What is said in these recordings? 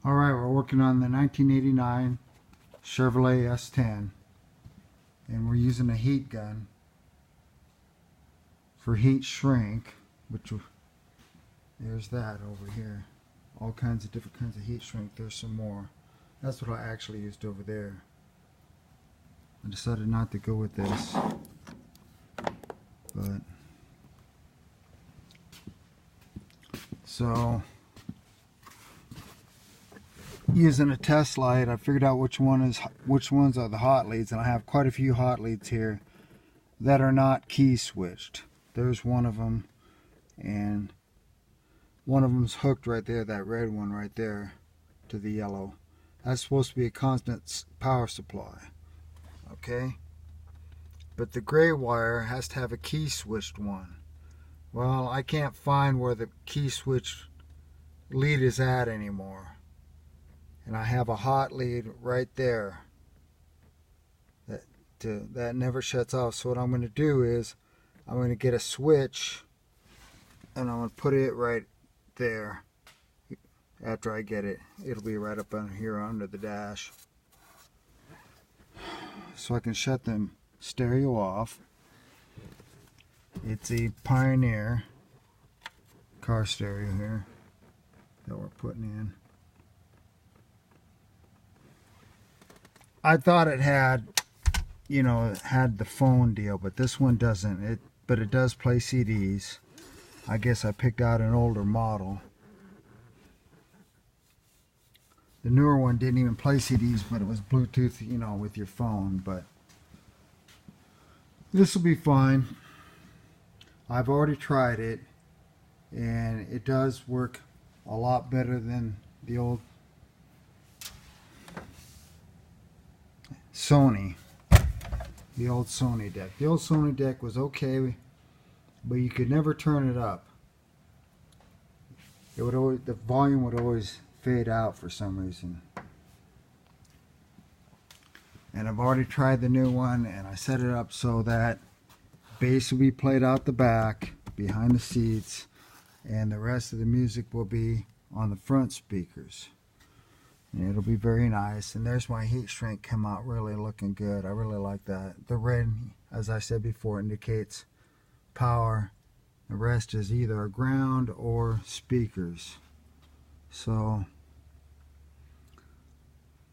Alright, we're working on the 1989 Chevrolet S10, and we're using a heat gun for heat shrink, there's that over here. All kinds of different kinds of heat shrink. There's some more. That's what I actually used over there. I decided not to go with this, but so using a test light, I figured out which ones are the hot leads, and I have quite a few hot leads here that are not key switched. There's one of them, and one of them's hooked right there, that red one right there, to the yellow. That's supposed to be a constant power supply, okay? But the gray wire has to have a key switched one. Well, I can't find where the key switch lead is at anymore. And I have a hot lead right there that never shuts off. So what I'm going to do is I'm going to get a switch and I'm going to put it right there. After I get it, it'll be right up on here under the dash, so I can shut the stereo off. It's a Pioneer car stereo here that we're putting in. I thought it had, it had the phone deal, but this one doesn't. But it does play CDs. I guess I picked out an older model. The newer one didn't even play CDs, but it was Bluetooth, with your phone. But this will be fine. I've already tried it, and it does work a lot better than the old Sony. The old Sony deck. The old Sony deck was okay, but you could never turn it up. It would always, the volume would always fade out for some reason. And I've already tried the new one, and I set it up so that bass will be played out the back behind the seats, and the rest of the music will be on the front speakers. And it'll be very nice. And there's my heat shrink come out really looking good. I really like that. The red, as I said before, indicates power. The rest is either ground or speakers. So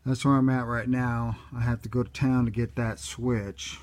that's where I'm at right now. I have to go to town to get that switch.